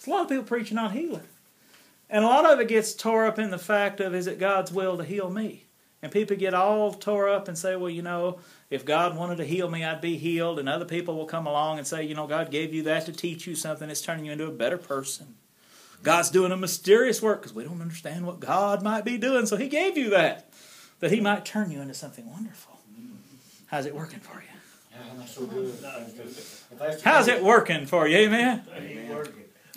There's a lot of people preaching on healing. And a lot of it gets tore up in the fact of, is it God's will to heal me? And people get all tore up and say, well, you know, if God wanted to heal me, I'd be healed. And other people will come along and say, you know, God gave you that to teach you something. It's turning you into a better person. God's doing a mysterious work because we don't understand what God might be doing. So He gave you that He might turn you into something wonderful. How's it working for you? How's it working for you? Amen?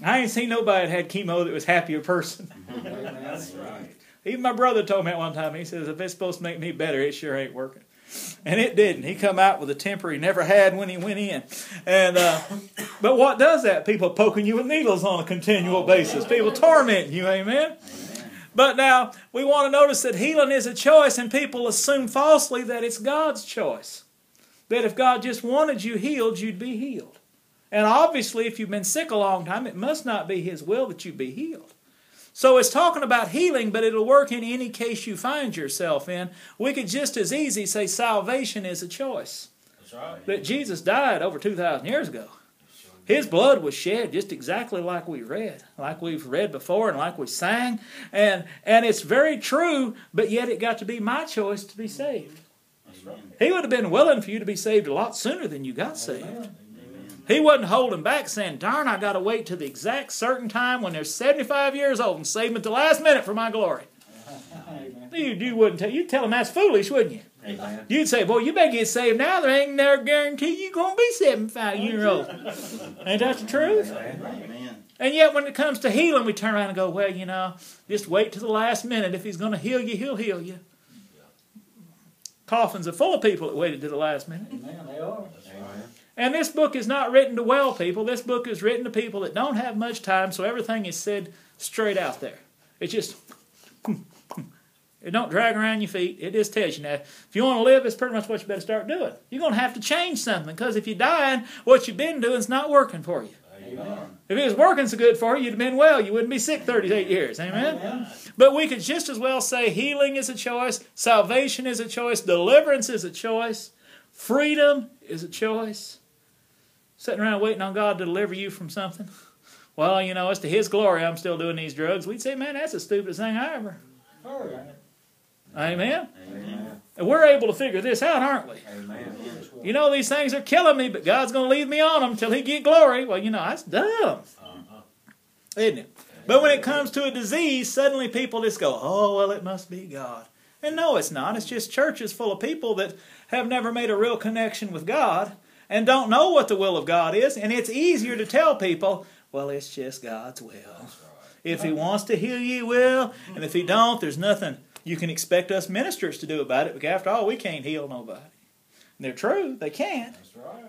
I ain't seen nobody that had chemo that was a happier person. That's right. Even my brother told me at one time, he says, if it's supposed to make me better, it sure ain't working. And it didn't. He come out with a temper he never had when he went in. And but what does that? People poking you with needles on a continual basis. People tormenting you, amen? But now, we want to notice that healing is a choice, and people assume falsely that it's God's choice. That if God just wanted you healed, you'd be healed. And obviously, if you've been sick a long time, it must not be His will that you be healed. So it's talking about healing, but it'll work in any case you find yourself in. We could just as easy say salvation is a choice. That's right. That Jesus died over 2,000 years ago. His blood was shed just exactly like we've read before and like we sang. And it's very true, but yet it got to be my choice to be saved. That's right. He would have been willing for you to be saved a lot sooner than you got saved. He wasn't holding back saying, darn, I got to wait till the exact certain time when they're 75 years old and save them at the last minute for my glory. You'd tell them that's foolish, wouldn't you? Amen. You'd say, boy, you better get saved now. There ain't no guarantee you're going to be 75 years old. Ain't that the truth? Amen. And yet when it comes to healing, we turn around and go, well, you know, just wait till the last minute. If He's going to heal you, He'll heal you. Coffins are full of people that waited to the last minute. Amen. They are. And this book is not written to well people. This book is written to people that don't have much time, so everything is said straight out there. It's just, it don't drag around your feet. It just tells you now, if you want to live, it's pretty much what you better start doing. You're going to have to change something, because if you're dying, what you've been doing is not working for you. Amen. If it was working so good for you, you'd have been well. You wouldn't be sick 38 years. Amen? Amen. But we could just as well say healing is a choice, salvation is a choice, deliverance is a choice, freedom is a choice. Sitting around waiting on God to deliver you from something. Well, you know, it's to His glory I'm still doing these drugs. We'd say, man, that's the stupidest thing I ever heard. Amen? Amen. And we're able to figure this out, aren't we? Amen. You know, these things are killing me, but God's going to leave me on them until He get glory. Well, you know, that's dumb. Isn't it? But when it comes to a disease, suddenly people just go, oh, well, it must be God. And no, it's not. It's just churches full of people that have never made a real connection with God and don't know what the will of God is. And it's easier to tell people, well, it's just God's will. If He wants to heal you, He will. And if He don't, there's nothing you can expect us ministers to do about it. Because after all, we can't heal nobody. And they're true. They can't.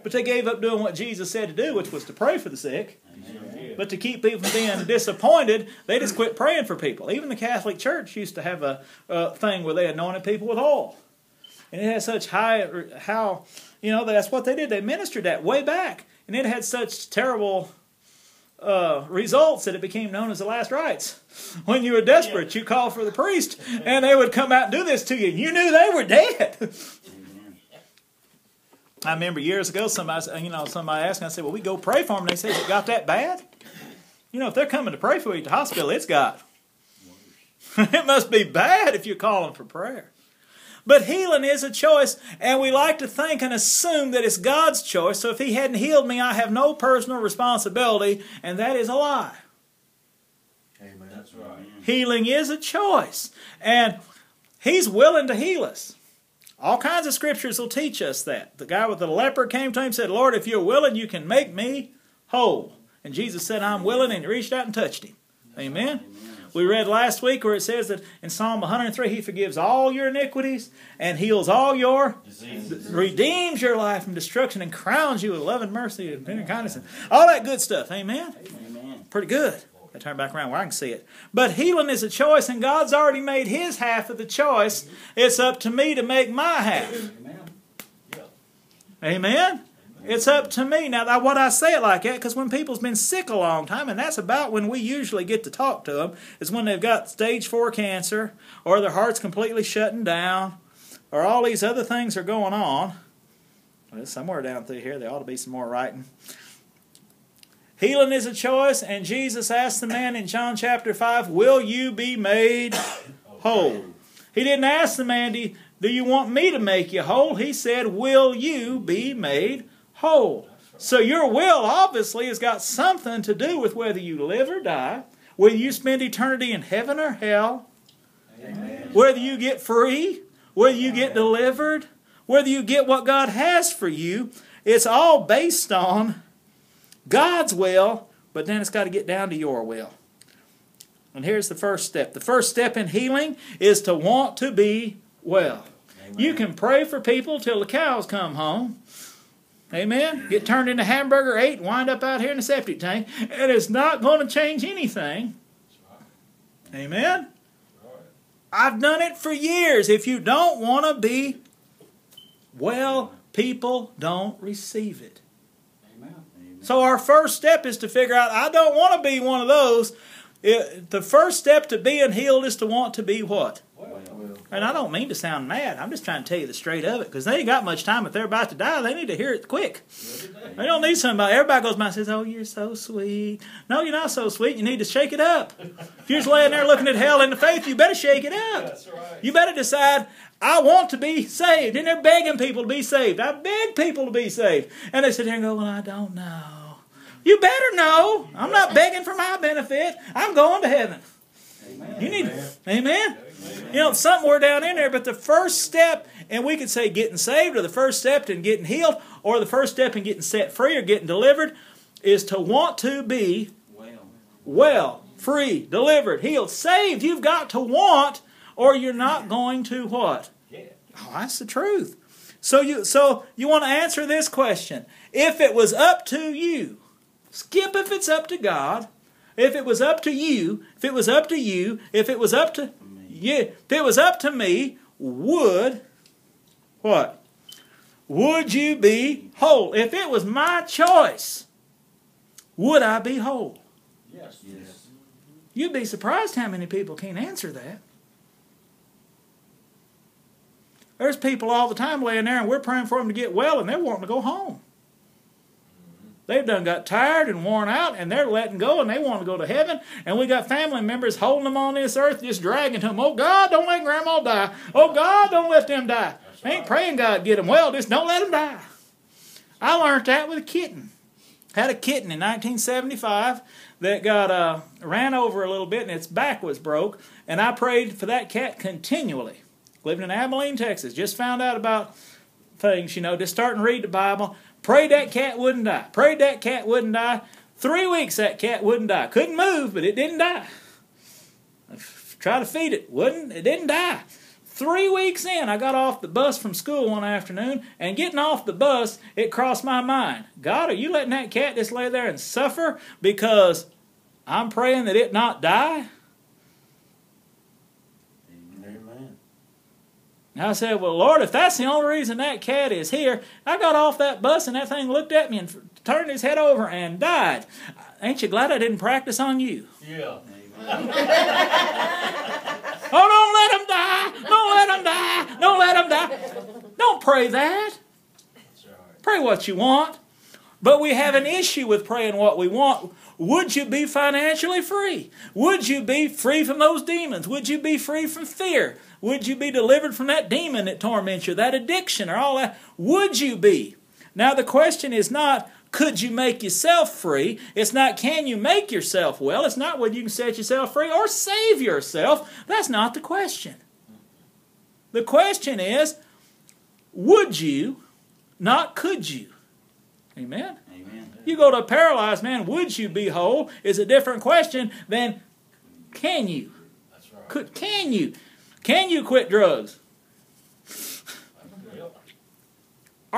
But they gave up doing what Jesus said to do, which was to pray for the sick. But to keep people from being disappointed, they just quit praying for people. Even the Catholic Church used to have a thing where they anointed people with oil. And it had such you know, that's what they did. They ministered that way back. And it had such terrible results that it became known as the last rites. When you were desperate, you called for the priest, and they would come out and do this to you. You knew they were dead. I remember years ago, somebody asked me, I said, well, we go pray for them. And they said, it got that bad? You know, if they're coming to pray for you at the hospital, it's got. It must be bad if you're calling for prayer. But healing is a choice, and we like to think and assume that it's God's choice. So if He hadn't healed me, I have no personal responsibility, and that is a lie. Amen. That's right. Healing is a choice, and He's willing to heal us. All kinds of scriptures will teach us that. The guy with the leper came to Him and said, Lord, if you're willing, you can make me whole. And Jesus said, I'm willing, and He reached out and touched him. Amen? We read last week where it says that in Psalm 103, He forgives all your iniquities and heals all your diseases, redeems your life from destruction, and crowns you with love and mercy and tender kindness. And all that good stuff. Amen? Amen. Pretty good. I turn back around where I can see it. But healing is a choice, and God's already made His half of the choice. It's up to me to make my half. Amen. Amen? It's up to me. Now, what I say it like that, because when people's been sick a long time, and that's about when we usually get to talk to them, is when they've got stage 4 cancer, or their heart's completely shutting down, or all these other things are going on. Well, somewhere down through here, there ought to be some more writing. Healing is a choice, and Jesus asked the man in John chapter 5, will you be made whole? He didn't ask the man, do you want me to make you whole? He said, will you be made whole? So your will obviously has got something to do with whether you live or die, whether you spend eternity in heaven or hell, Amen. Whether you get free, whether you get delivered, whether you get what God has for you. It's all based on God's will, but then it's got to get down to your will. And here's the first step. The first step in healing is to want to be well. Amen. You can pray for people till the cows come home. Amen. Get turned into hamburger, ate, and wind up out here in the septic tank. And it's not going to change anything. Amen. I've done it for years. If you don't want to be well, people don't receive it. Amen. So our first step is to figure out, I don't want to be one of those. The first step to being healed is to want to be what? Well. And I don't mean to sound mad. I'm just trying to tell you the straight of it, because they ain't got much time. If they're about to die, they need to hear it quick. They don't need somebody. Everybody goes by and says, oh, you're so sweet. No, you're not so sweet. You need to shake it up. If you're just laying there looking at hell in the faith, you better shake it up. That's right. You better decide, I want to be saved. And they're begging people to be saved. I beg people to be saved. And they sit there and go, well, I don't know. You better know. I'm not begging for my benefit. I'm going to heaven. Amen. You need, amen? You know, somewhere down in there, but the first step, and we could say getting saved, or the first step in getting healed, or the first step in getting set free or getting delivered, is to want to be well, free, delivered, healed, saved. You've got to want, or you're not going to what? Oh, that's the truth. So you want to answer this question. If it was up to you, skip if it's up to God. If it was up to you, if it was up to you, if it was up to you, if it was up to me, would what? Would you be whole? If it was my choice, would I be whole? Yes. Yes. You'd be surprised how many people can't answer that. There's people all the time laying there and we're praying for them to get well and they're wanting to go home. They've done got tired and worn out and they're letting go and they want to go to heaven. And we got family members holding them on this earth, just dragging them. Oh, God, don't let Grandma die. Oh, God, don't let them die. I ain't praying God get them well, just don't let them die. I learned that with a kitten. Had a kitten in 1975 that got ran over a little bit and its back was broke. And I prayed for that cat continually. Living in Abilene, Texas. Just found out about things, you know, just starting to read the Bible. Prayed that cat wouldn't die. Prayed that cat wouldn't die. 3 weeks that cat wouldn't die. Couldn't move, but it didn't die. I tried to feed it. It didn't die. 3 weeks in, I got off the bus from school one afternoon, and getting off the bus, it crossed my mind. God, are you letting that cat just lay there and suffer because I'm praying that it not die? I said, well, Lord, if that's the only reason that cat is here, I got off that bus and that thing looked at me and turned his head over and died. Ain't you glad I didn't practice on you? Yeah. Oh, don't let him die. Don't let him die. Don't let him die. Don't pray that. That's right. Pray what you want. But we have an issue with praying what we want. Would you be financially free? Would you be free from those demons? Would you be free from fear? Would you be delivered from that demon that torments you, that addiction or all that? Would you be? Now the question is not, could you make yourself free? It's not, can you make yourself well? It's not whether you can set yourself free or save yourself. That's not the question. The question is, would you, not could you? Amen? Amen. You go to a paralyzed man, would you be whole, is a different question than can you? That's right. Can you? Can you quit drugs?